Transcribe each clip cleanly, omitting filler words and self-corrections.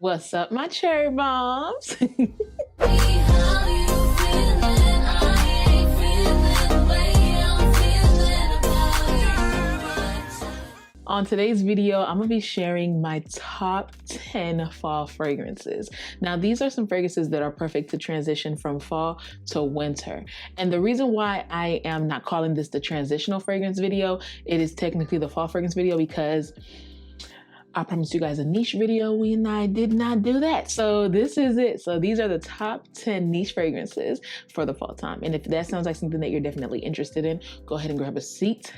What's up, my cherry bombs? On today's video, I'm gonna be sharing my top 10 fall fragrances. Now, these are some fragrances that are perfect to transition from fall to winter. And the reason why I am not calling this the transitional fragrance video, it is technically the fall fragrance video because I promised you guys a niche video and I did not do that. So this is it. So these are the top 10 niche fragrances for the fall time. And if that sounds like something that you're definitely interested in, go ahead and grab a seat,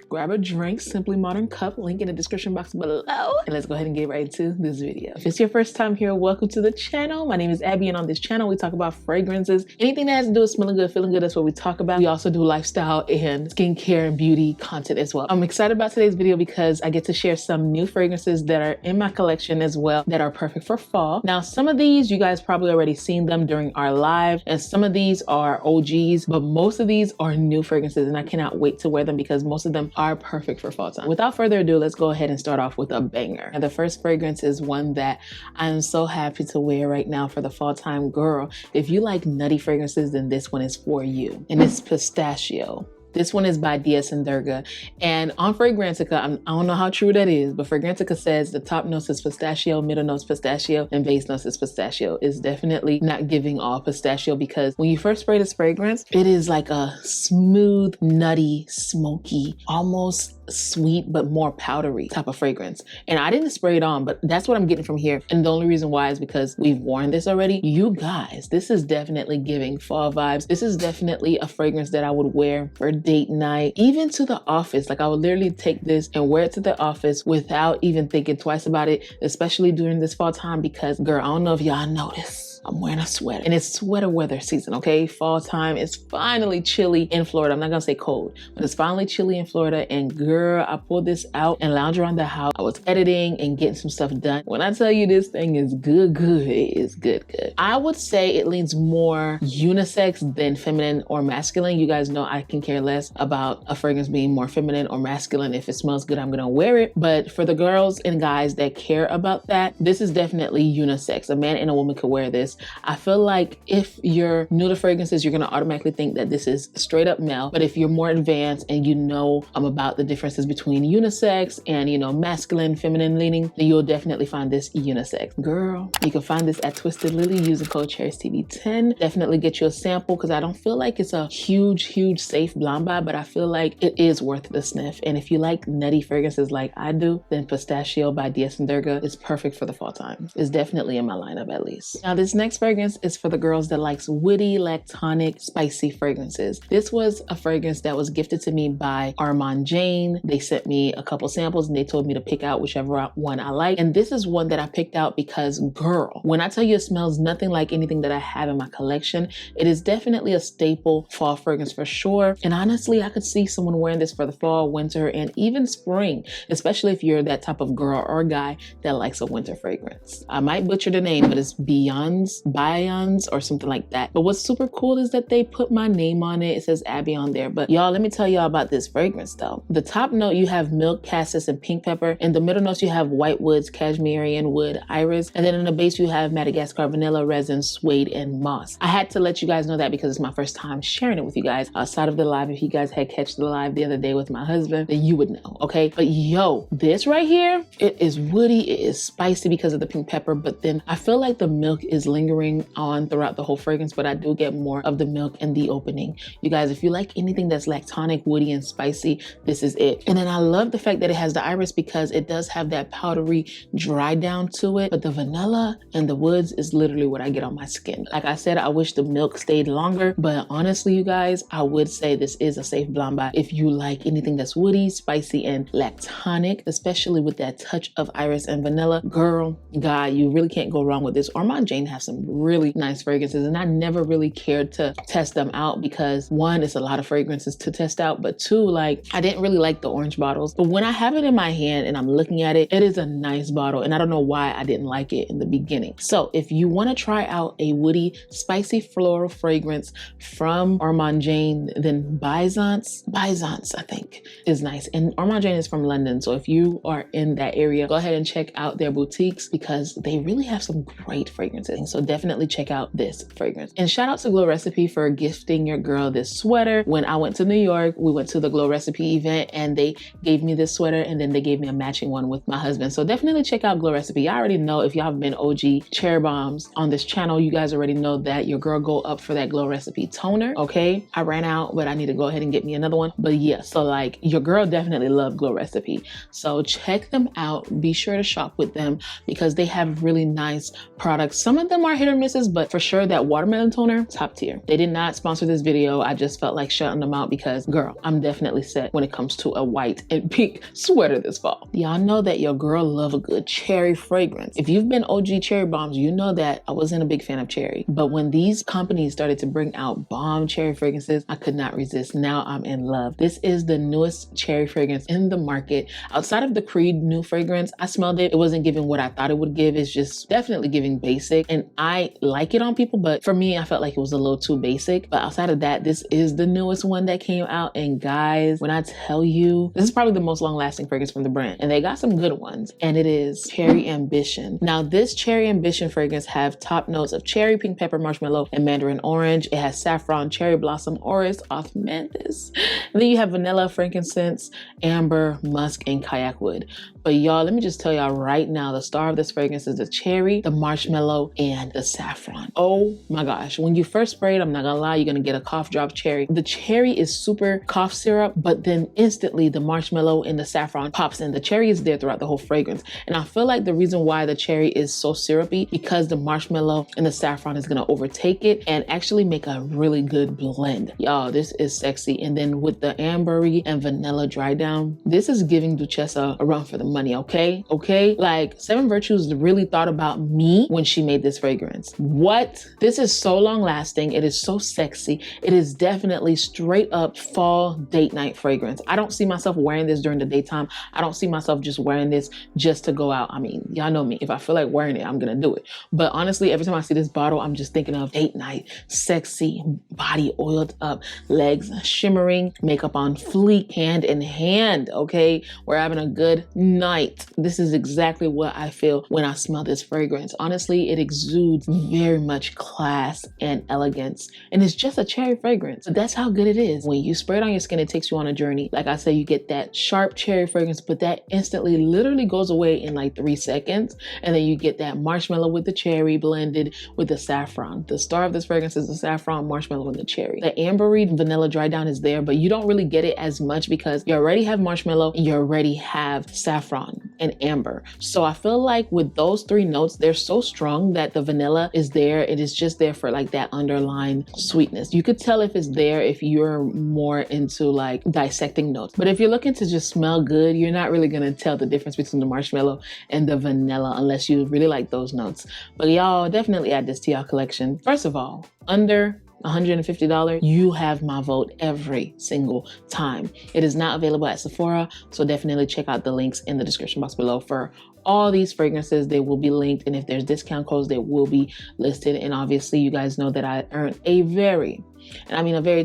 grab a drink, Simply Modern cup, link in the description box below. And let's go ahead and get right into this video. If it's your first time here, welcome to the channel. My name is Abby, and on this channel, we talk about fragrances. Anything that has to do with smelling good, feeling good, that's what we talk about. We also do lifestyle and skincare and beauty content as well. I'm excited about today's video because I get to share some new fragrances that are in my collection as well that are perfect for fall. Now, some of these, you guys probably already seen them during our live, and some of these are OGs, but most of these are new fragrances, and I cannot wait to wear them because most of them are perfect for fall time. Without further ado, let's go ahead and start off with a banger. And the first fragrance is one that I'm so happy to wear right now for the fall time. Girl, if you like nutty fragrances, then this one is for you. And it's Pistachio. This one is by Derga. And on Fragrantica, I don't know how true that is, but Fragrantica says the top notes is pistachio, middle notes pistachio, and base notes is pistachio. It's definitely not giving all pistachio because when you first spray this fragrance, it is like a smooth, nutty, smoky, almost sweet, but more powdery type of fragrance. And I didn't spray it on, but that's what I'm getting from here. And the only reason why is because we've worn this already. You guys, this is definitely giving fall vibes. This is definitely a fragrance that I would wear for date night, even to the office. Like I would literally take this and wear it to the office without even thinking twice about it, especially during this fall time because, girl, I don't know if y'all notice, I'm wearing a sweater and it's sweater weather season, okay? Fall time is finally chilly in Florida. I'm not gonna say cold, but it's finally chilly in Florida. And girl, I pulled this out and lounged around the house. I was editing and getting some stuff done. When I tell you this thing is good, it is good. I would say it leans more unisex than feminine or masculine. You guys know I can care less about a fragrance being more feminine or masculine. If it smells good, I'm gonna wear it. But for the girls and guys that care about that, this is definitely unisex. A man and a woman could wear this. I feel like if you're new to fragrances, you're gonna automatically think that this is straight up male. But if you're more advanced and you know about the differences between unisex and, you know, masculine, feminine leaning, then you'll definitely find this unisex. Girl, you can find this at Twisted Lily using code CHERYSTV10. Definitely get you a sample because I don't feel like it's a huge safe blind buy, but I feel like it is worth the sniff. And if you like nutty fragrances like I do, then Pistachio by Derga is perfect for the fall time. It's definitely in my lineup at least. Now, this next fragrance is for the girls that likes woody, lactonic, spicy fragrances. This was a fragrance that was gifted to me by Arman. They sent me a couple samples and they told me to pick out whichever one I like. And this is one that I picked out because, girl, when I tell you it smells nothing like anything that I have in my collection, it is definitely a staple fall fragrance for sure. And honestly, I could see someone wearing this for the fall, winter, and even spring, especially if you're that type of girl or guy that likes a winter fragrance. I might butcher the name, but it's Bion or something like that. But what's super cool is that they put my name on it. It says Abby on there. But y'all, let me tell y'all about this fragrance though. The top note, you have milk, cassis, and pink pepper. In the middle notes, you have white woods, cashmere wood, iris. And then in the base, you have Madagascar, vanilla, resin, suede, and moss. I had to let you guys know that because it's my first time sharing it with you guys outside of the live. If you guys had catch the live the other day with my husband, then you would know, okay? But yo, this right here, it is woody, it is spicy because of the pink pepper, but then I feel like the milk is lingering on throughout the whole fragrance, but I do get more of the milk in the opening. You guys, if you like anything that's lactonic, woody, and spicy, this is it. And then I love the fact that it has the iris because it does have that powdery dry down to it, but the vanilla and the woods is literally what I get on my skin. Like I said, I wish the milk stayed longer, but honestly, you guys, I would say this is a safe blind buy if you like anything that's woody, spicy, and lactonic, especially with that touch of iris and vanilla. Girl, guy, you really can't go wrong with this. Arman has some really nice fragrances, and I never really cared to test them out because one, it's a lot of fragrances to test out, but two, like I didn't really like the orange bottles. But when I have it in my hand and I'm looking at it, it is a nice bottle, and I don't know why I didn't like it in the beginning. So if you want to try out a woody, spicy floral fragrance from Arman Jane, then Byzance, I think, is nice. And Arman Jane is from London, so if you are in that area, go ahead and check out their boutiques because they really have some great fragrances. So definitely check out this fragrance. And shout out to Glow Recipe for gifting your girl this sweater. When I went to New York, we went to the Glow Recipe event and they gave me this sweater and then they gave me a matching one with my husband. So definitely check out Glow Recipe. I already know, if y'all have been OG cherry bombs on this channel, you guys already know that your girl go up for that Glow Recipe toner. Okay, I ran out, but I need to go ahead and get me another one. But yeah, so like your girl definitely loved Glow Recipe. So check them out. Be sure to shop with them because they have really nice products. Some of them are hit or misses, but for sure that watermelon toner, top tier. They did not sponsor this video. I just felt like shutting them out because girl, I'm definitely set when it comes to a white and pink sweater this fall. Y'all know that your girl love a good cherry fragrance. If you've been OG cherry bombs, you know that I wasn't a big fan of cherry, but when these companies started to bring out bomb cherry fragrances, I could not resist. Now I'm in love. This is the newest cherry fragrance in the market. Outside of the Creed new fragrance, I smelled it. It wasn't giving what I thought it would give. It's just definitely giving basic, and I like it on people, but for me, I felt like it was a little too basic. But outside of that, this is the newest one that came out, and guys, when I tell you, this is probably the most long-lasting fragrance from the brand, and they got some good ones, and it is Cherry Ambition. Now, this Cherry Ambition fragrance have top notes of cherry, pink pepper, marshmallow, and mandarin orange. It has saffron, cherry blossom, orris, osmanthus. And then you have vanilla, frankincense, amber, musk, and kayak wood. But y'all, let me just tell y'all right now, the star of this fragrance is the cherry, the marshmallow, and the saffron. Oh my gosh. When you first spray it, I'm not gonna lie, you're gonna get a cough drop cherry. The cherry is super cough syrup, but then instantly the marshmallow and the saffron pops in. The cherry is there throughout the whole fragrance. And I feel like the reason why the cherry is so syrupy, because the marshmallow and the saffron is gonna overtake it and actually make a really good blend. Y'all, this is sexy. And then with the ambery and vanilla dry down, this is giving Duchessa a run for the money, okay? Okay? Like, Seven Virtues really thought about me when she made this fragrance. What? This is so long lasting. It is so sexy. It is definitely straight up fall date night fragrance. I don't see myself wearing this during the daytime. I don't see myself just wearing this just to go out. I mean, y'all know me. If I feel like wearing it, I'm gonna do it. But honestly, every time I see this bottle, I'm just thinking of date night, sexy, body oiled up, legs shimmering, makeup on fleek, hand in hand, okay? We're having a good night. This is exactly what I feel when I smell this fragrance. Honestly, it exudes very much class and elegance, and it's just a cherry fragrance. But that's how good it is. When you spray it on your skin, it takes you on a journey. Like I said, you get that sharp cherry fragrance, but that instantly literally goes away in like 3 seconds. And then you get that marshmallow with the cherry blended with the saffron. The star of this fragrance is the saffron, marshmallow, and the cherry. The ambery vanilla dry down is there, but you don't really get it as much because you already have marshmallow and you already have saffron and amber. So I feel like with those 3 notes, they're so strong that the vanilla is there. It is just there for like that underlying sweetness. You could tell if it's there if you're more into like dissecting notes. But if you're looking to just smell good, you're not really gonna tell the difference between the marshmallow and the vanilla unless you really like those notes. But y'all, definitely add this to your collection. First of all, under $150, you have my vote every single time. It is not available at Sephora, so definitely check out the links in the description box below for all these fragrances. They will be linked, and if there's discount codes, they will be listed. And obviously, you guys know that I earn a very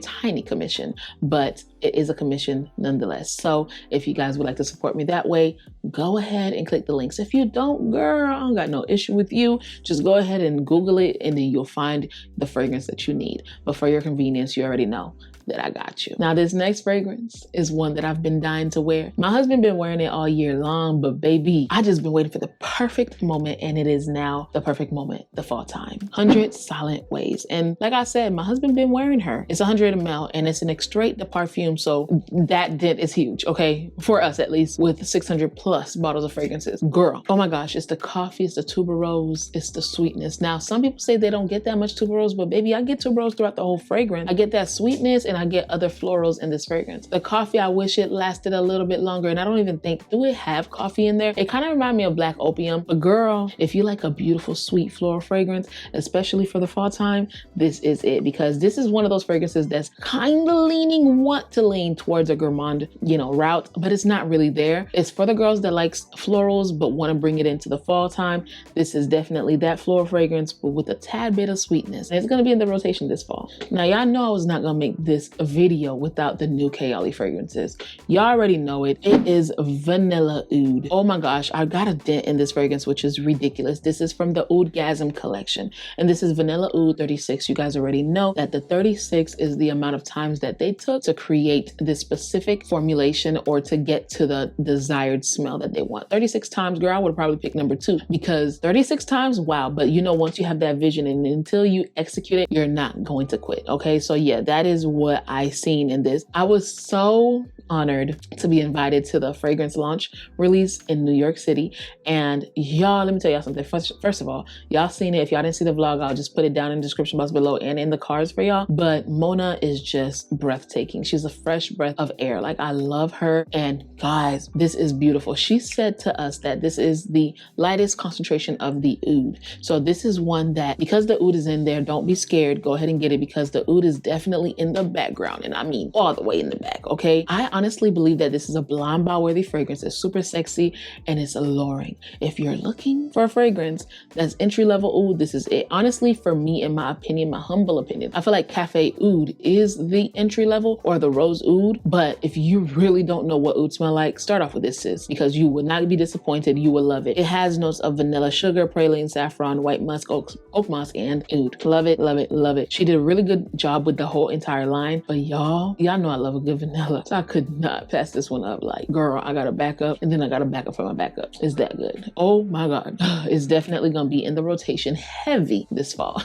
tiny commission, but it is a commission nonetheless. So if you guys would like to support me that way, go ahead and click the links. If you don't, girl, I don't got no issue with you. Just go ahead and Google it, and then you'll find the fragrance that you need. But for your convenience, you already know that I got you. Now, this next fragrance is one that I've been dying to wear. My husband been wearing it all year long, but baby, I just been waiting for the perfect moment, and it is now the perfect moment, the fall time. 100 Silent Ways. And like I said, my husband been wearing her. It's 100 ml, and it's an extrait de parfum, so that dent is huge, okay? For us, at least, with 600 plus bottles of fragrances. Girl, oh my gosh, it's the coffee, it's the tuberose, it's the sweetness. Now, some people say they don't get that much tuberose, but baby, I get tuberose throughout the whole fragrance. I get that sweetness, and I get other florals in this fragrance. The coffee, I wish it lasted a little bit longer, and I don't even think, do it have coffee in there? It kind of reminds me of Black Opium. But girl, if you like a beautiful, sweet floral fragrance, especially for the fall time, this is it, because this is one of those fragrances that's kind of want to lean towards a gourmand, route, but it's not really there. It's for the girls that likes florals but want to bring it into the fall time. This is definitely that floral fragrance, but with a tad bit of sweetness. And it's going to be in the rotation this fall. Now, y'all know I was not going to make this a video without the new Kayali fragrances. Y'all already know it. It is Vanilla Oud. Oh my gosh, I got a dent in this fragrance, which is ridiculous. This is from the Oudgasm collection, and this is Vanilla Oud 36. You guys already know that the 36 is the amount of times that they took to create this specific formulation or to get to the desired smell that they want. 36 times, girl, I would probably pick number 2, because 36 times, wow. But once you have that vision and until you execute it, you're not going to quit. Okay, so yeah, that is what I seen in this. I was so honored to be invited to the fragrance launch release in New York City. And y'all, let me tell y'all something. First of all, y'all seen it. If y'all didn't see the vlog, I'll just put it down in the description box below and in the cards for y'all. But Mona is just breathtaking. She's a fresh breath of air. Like, I love her. And guys, this is beautiful. She said to us that this is the lightest concentration of the oud. So this is one that, because the oud is in there, don't be scared. Go ahead and get it, because the oud is definitely in the background. And I mean all the way in the back, okay? I honestly believe that this is a blind buy worthy fragrance. It's super sexy and it's alluring. If you're looking for a fragrance that's entry level oud, this is it. Honestly, for me, in my opinion, my humble opinion, I feel like Cafe Oud is the entry level, or the Rose Oud. But if you really don't know what oud smell like, start off with this, sis, because you would not be disappointed. You will love it. It has notes of vanilla, sugar, praline, saffron, white musk, oak moss, and oud. Love it, love it, love it. She did a really good job with the whole entire line. But y'all know I love a good vanilla, so I could not pass this one up. Like, girl, I got a backup, and then I got a backup for my backup. It's that good. Oh my God. It's definitely gonna be in the rotation heavy this fall.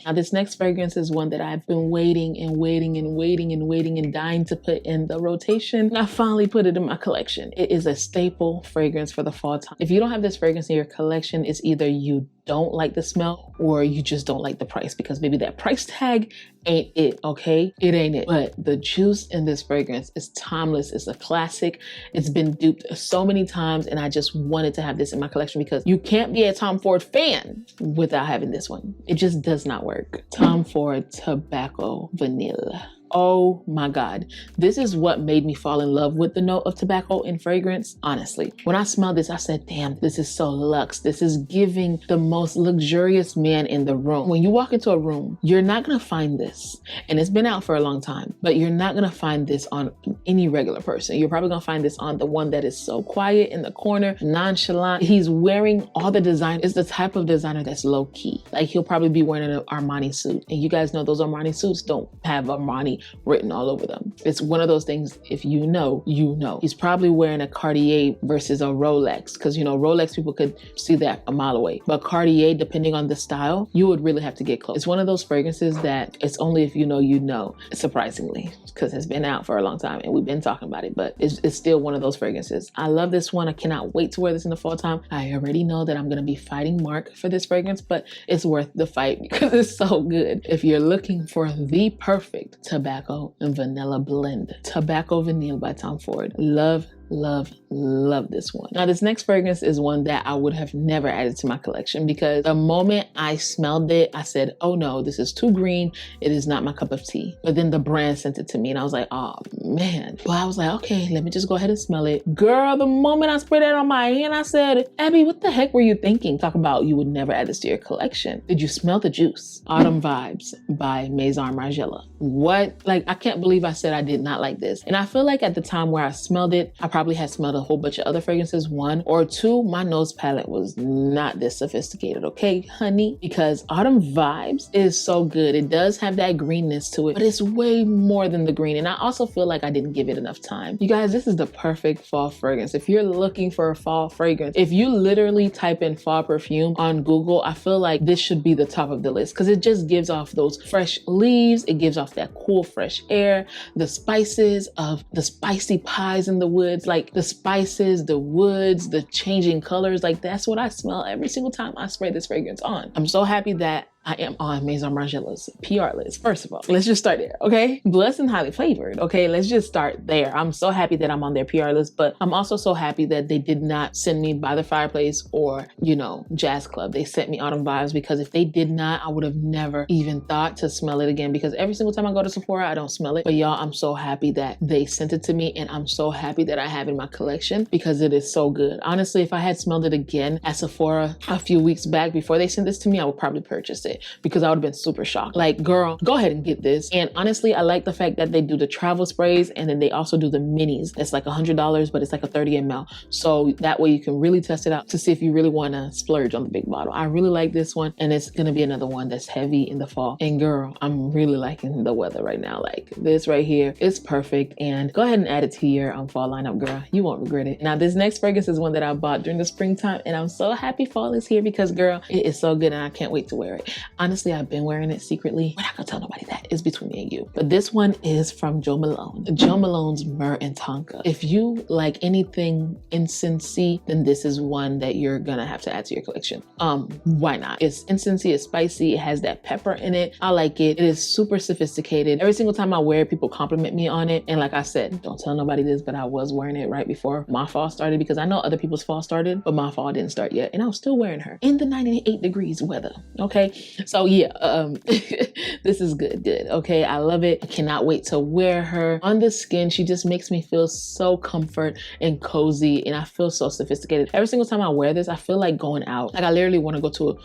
Now, this next fragrance is one that I've been waiting and dying to put in the rotation. And I finally put it in my collection. It is a staple fragrance for the fall time. If you don't have this fragrance in your collection, it's either you don't like the smell or you just don't like the price, because maybe that price tag ain't it, okay? It ain't it. But the juice in this fragrance is timeless. It's a classic. It's been duped so many times, and I just wanted to have this in my collection because you can't be a Tom Ford fan without having this one. It just does not work. Tom Ford Tobacco Vanilla. Oh my God. This is what made me fall in love with the note of tobacco in fragrance. Honestly, when I smelled this, I said, damn, this is so luxe. This is giving the most luxurious man in the room. When you walk into a room, you're not going to find this. And it's been out for a long time, but you're not going to find this on any regular person. You're probably going to find this on the one that is so quiet in the corner, nonchalant. He's wearing all the design. It's the type of designer that's low key. Like, he'll probably be wearing an Armani suit. And you guys know those Armani suits don't have Armani written all over them. It's one of those things, if you know, you know. He's probably wearing a Cartier versus a Rolex, because Rolex people could see that a mile away. But Cartier, depending on the style, you would really have to get close. It's one of those fragrances that it's only if you know, surprisingly, because it's been out for a long time and we've been talking about it, but it's still one of those fragrances. I love this one. I cannot wait to wear this in the fall time. I already know that I'm going to be fighting Mark for this fragrance, but it's worth the fight because it's so good. If you're looking for the perfect tobacco and vanilla blend, Tobacco Vanille by Tom Ford. Love this one. Now, this next fragrance is one that I would have never added to my collection, because the moment I smelled it, I said, oh no, this is too green. It is not my cup of tea. But then the brand sent it to me and I was like, oh man. Well, I was like, okay, let me just go ahead and smell it. Girl, the moment I sprayed that on my hand, I said, Abby, what the heck were you thinking? Talk about you would never add this to your collection. Did you smell the juice? Autumn Vibes by Maison Margiela. What? Like, I can't believe I said I did not like this. And I feel like at the time where I smelled it, I probably had smelled a whole bunch of other fragrances. 1 or 2, my nose palette was not this sophisticated, okay, honey? Because Autumn Vibes is so good. It does have that greenness to it, but it's way more than the green. And I also feel like I didn't give it enough time. You guys, this is the perfect fall fragrance. If you're looking for a fall fragrance, if you literally type in fall perfume on Google, I feel like this should be the top of the list, because it just gives off those fresh leaves. It gives off that cool, fresh air, the spices of the spicy pies in the woods, like the spices, the woods, the changing colors. Like, that's what I smell every single time I spray this fragrance on. I'm so happy that I am on Maison Margiela's PR list. First of all, let's just start there, okay? Blessed and highly flavored, okay? Let's just start there. I'm so happy that I'm on their PR list, but I'm also so happy that they did not send me By the Fireplace or, you know, Jazz Club. They sent me Autumn Vibes, because if they did not, I would have never even thought to smell it again, because every single time I go to Sephora, I don't smell it. But y'all, I'm so happy that they sent it to me, and I'm so happy that I have it in my collection because it is so good. Honestly, if I had smelled it again at Sephora a few weeks back before they sent this to me, I would probably purchase it because I would have been super shocked. Like, girl, go ahead and get this. And honestly, I like the fact that they do the travel sprays, and then they also do the minis. It's like $100, but it's like a 30 ml. So that way you can really test it out to see if you really want to splurge on the big bottle. I really like this one, and it's going to be another one that's heavy in the fall. And girl, I'm really liking the weather right now. Like, this right here is perfect. And go ahead and add it to your fall lineup, girl. You won't regret it. Now, this next fragrance is one that I bought during the springtime, and I'm so happy fall is here because, girl, it is so good and I can't wait to wear it. Honestly, I've been wearing it secretly. We're not gonna tell nobody that. It's between me and you. But this one is from Jo Malone. Jo Malone's Merr Tonka. If you like anything incensey, then this is one that you're gonna have to add to your collection. Why not? It's incensey, it's spicy, it has that pepper in it. I like it. It is super sophisticated. Every single time I wear it, people compliment me on it. And like I said, don't tell nobody this, but I was wearing it right before my fall started, because I know other people's fall started, but my fall didn't start yet. And I was still wearing her in the 98 degrees weather. Okay. So yeah, this is good. Okay. I love it. I cannot wait to wear her on the skin. She just makes me feel so comfort and cozy, and I feel so sophisticated. Every single time I wear this, I feel like going out. Like, I literally want to go to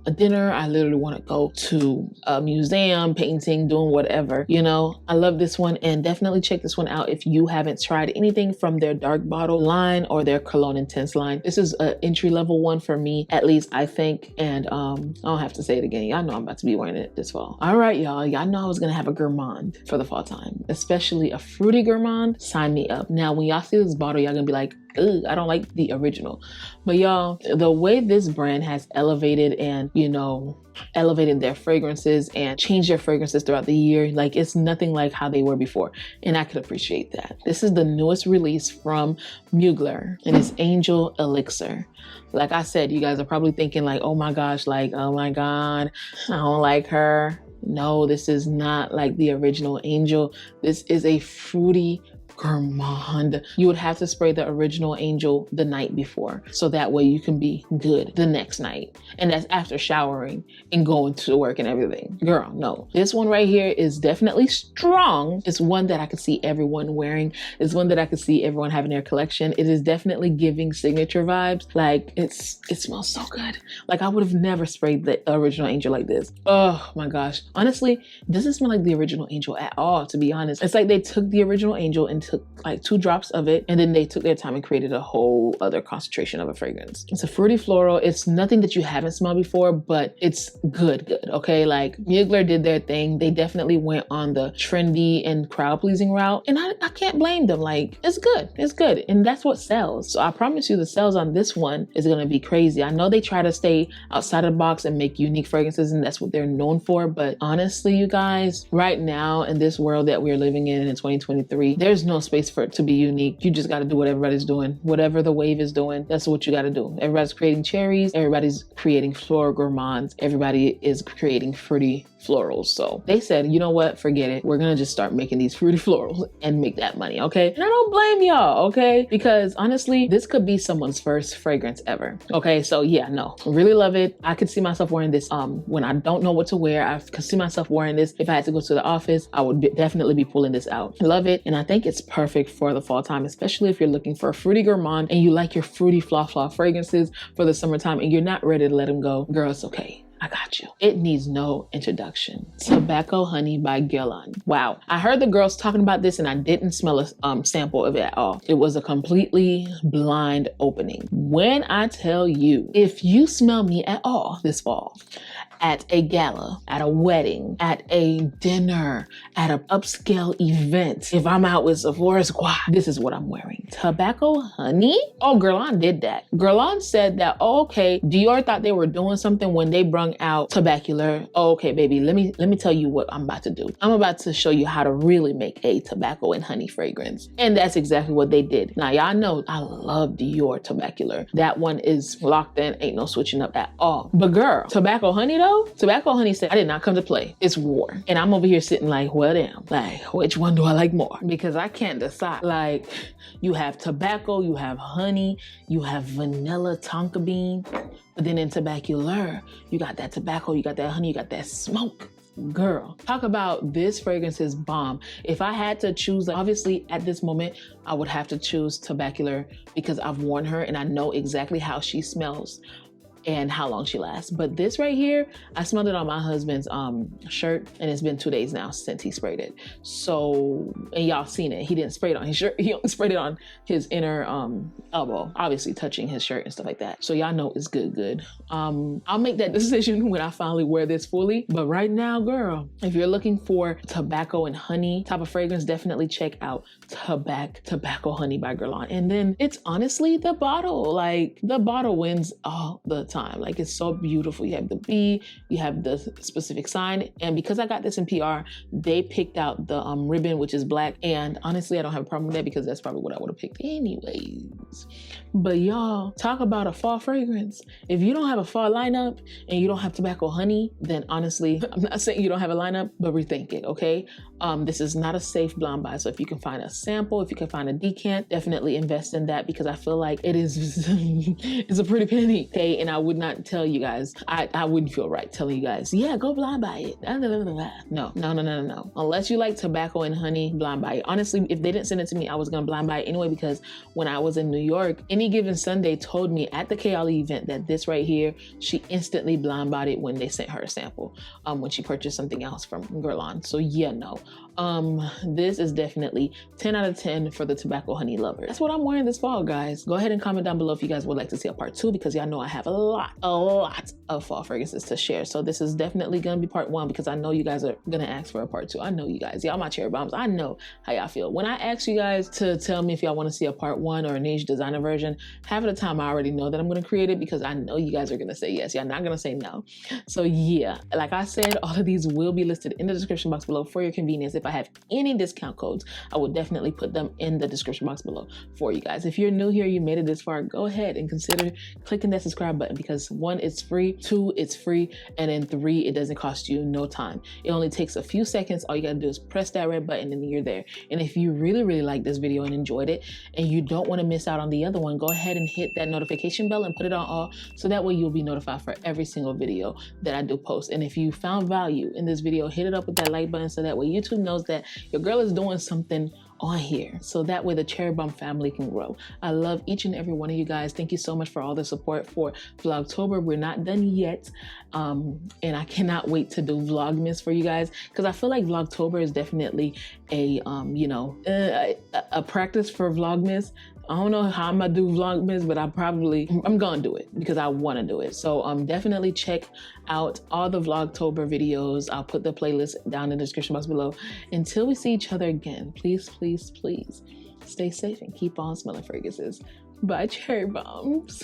a dinner. I literally want to go to a museum, painting, doing whatever, you know. I love this one, and definitely check this one out if you haven't tried anything from their dark bottle line or their Cologne Intense line. This is an entry-level one for me, at least I think, and I don't have to say it again. Y'all know I'm about to be wearing it this fall. All right, y'all know I was gonna have a gourmand for the fall time, especially a fruity gourmand. Sign me up. Now, when y'all see this bottle, y'all gonna be like, ugh, I don't like the original. But y'all, the way this brand has elevated and, you know, elevated their fragrances and changed their fragrances throughout the year, like, it's nothing like how they were before. And I could appreciate that. This is the newest release from Mugler, and it's Angel Elixir. Like I said, you guys are probably thinking like, oh my gosh, like, oh my God, I don't like her. No, this is not like the original Angel. This is a fruity gourmand. You would have to spray the original Angel the night before, so that way you can be good the next night. And that's after showering and going to work and everything. Girl, no. This one right here is definitely strong. It's one that I could see everyone wearing. It's one that I could see everyone having their collection. It is definitely giving signature vibes. Like, it smells so good. Like, I would have never sprayed the original Angel like this. Oh my gosh. Honestly, it doesn't smell like the original Angel at all, to be honest. It's like they took the original Angel and took like 2 drops of it, and then they took their time and created a whole other concentration of a fragrance. It's a fruity floral. It's nothing that you haven't smelled before, but it's good, okay? Like, Mugler did their thing. They definitely went on the trendy and crowd-pleasing route, and I can't blame them. Like, it's good, and that's what sells. So I promise you the sales on this one is gonna be crazy. I know they try to stay outside of the box and make unique fragrances, and that's what they're known for, but honestly, you guys, right now in this world that we're living in 2023, there's no space for it to be unique. You just got to do what everybody's doing. Whatever the wave is doing, that's what you got to do. Everybody's creating cherries. Everybody's creating floral gourmands. Everybody is creating fruity florals. So they said, you know what? Forget it. We're going to just start making these fruity florals and make that money. Okay. And I don't blame y'all. Okay. Because honestly, this could be someone's first fragrance ever. Okay. So yeah, no, really love it. I could see myself wearing this when I don't know what to wear. I could see myself wearing this. If I had to go to the office, I would definitely be pulling this out. Love it. And I think it's perfect for the fall time, especially if you're looking for a fruity gourmand and you like your fruity flaw fragrances for the summertime and you're not ready to let them go. Girl, it's okay. I got you. It needs no introduction. Tobacco Honey by Gillan. Wow. I heard the girls talking about this and I didn't smell a sample of it at all. It was a completely blind opening. When I tell you, if you smell me at all this fall, at a gala, at a wedding, at a dinner, at an upscale event, if I'm out with Sephora Squad, this is what I'm wearing. Tobacco Honey? Oh, Guerlain did that. Guerlain said that, oh, okay, Dior thought they were doing something when they brung out out Tobacular. Oh, okay, baby, let me tell you what I'm about to do. I'm about to show you how to really make a tobacco and honey fragrance. And that's exactly what they did. Now, y'all know I love Dior Tobacular. That one is locked in, ain't no switching up at all. But girl, tobacco honey though? Tobacco honey said, I did not come to play. It's war. And I'm over here sitting like, well, damn, like, which one do I like more? Because I can't decide. Like, you have tobacco, you have honey, you have vanilla tonka bean, but then in Tobacular, you got that tobacco, you got that honey, you got that smoke. Girl, talk about this fragrance is bomb. If I had to choose, like, obviously at this moment, I would have to choose Tobacular because I've worn her and I know exactly how she smells and how long she lasts. But this right here, I smelled it on my husband's shirt, and it's been 2 days now since he sprayed it. So, and y'all seen it. He didn't spray it on his shirt. He only sprayed it on his inner elbow, obviously touching his shirt and stuff like that. So y'all know it's good. I'll make that decision when I finally wear this fully. But right now, girl, if you're looking for tobacco and honey type of fragrance, definitely check out Tobacco Honey by Guerlain. And then it's honestly the bottle. Like, the bottle wins all the time. Like, it's so beautiful. You have the bee, you have the specific sign, and because I got this in PR, they picked out the ribbon, which is black, and honestly I don't have a problem with that because that's probably what I would have picked anyways. But y'all, talk about a fall fragrance. If you don't have a fall lineup and you don't have tobacco honey, then honestly, I'm not saying you don't have a lineup, but rethink it, okay? This is not a safe blind buy, so if you can find a sample, if you can find a decant, definitely invest in that because I feel like it is it's a pretty penny, okay? And I would not tell you guys, I wouldn't feel right telling you guys, yeah, go blind buy it. No. Unless you like tobacco and honey, blind buy it. Honestly, if they didn't send it to me, I was gonna blind buy it anyway because when I was in New York, Any Given Sunday told me at the KLE event that this right here, she instantly blind bought it when they sent her a sample, when she purchased something else from Guerlain. So yeah, no. This is definitely 10 out of 10 for the tobacco honey lover. That's what I'm wearing this fall, guys. Go ahead and comment down below if you guys would like to see a part 2 because y'all know I have a lot of fall fragrances to share. So this is definitely gonna be part 1 because I know you guys are gonna ask for a part 2. I know you guys, y'all my cherry bombs. I know how y'all feel. When I ask you guys to tell me if y'all wanna see a part 1 or a niche designer version, half of the time I already know that I'm gonna create it because I know you guys are gonna say yes. Y'all not gonna say no. So yeah, like I said, all of these will be listed in the description box below for your convenience. If I have any discount codes, I will definitely put them in the description box below for you guys. If you're new here, you made it this far, go ahead and consider clicking that subscribe button because 1, it's free, 2, it's free, and then 3, it doesn't cost you no time. It only takes a few seconds. All you gotta do is press that red button and then you're there. And if you really like this video and enjoyed it and you don't want to miss out on the other one, go ahead and hit that notification bell and put it on all so that way you'll be notified for every single video that I do post. And if you found value in this video, hit it up with that like button so that way YouTube knows that your girl is doing something on here, so that way the Cherry Bomb family can grow. I love each and every one of you guys. Thank you so much for all the support for Vlogtober. We're not done yet, and I cannot wait to do Vlogmas for you guys because I feel like Vlogtober is definitely a a practice for Vlogmas. I don't know how I'm gonna do Vlogmas, but I'm gonna do it because I wanna do it. So definitely check out all the Vlogtober videos. I'll put the playlist down in the description box below. Until we see each other again, please stay safe and keep on smelling fragrances. Bye, Cherry Bombs.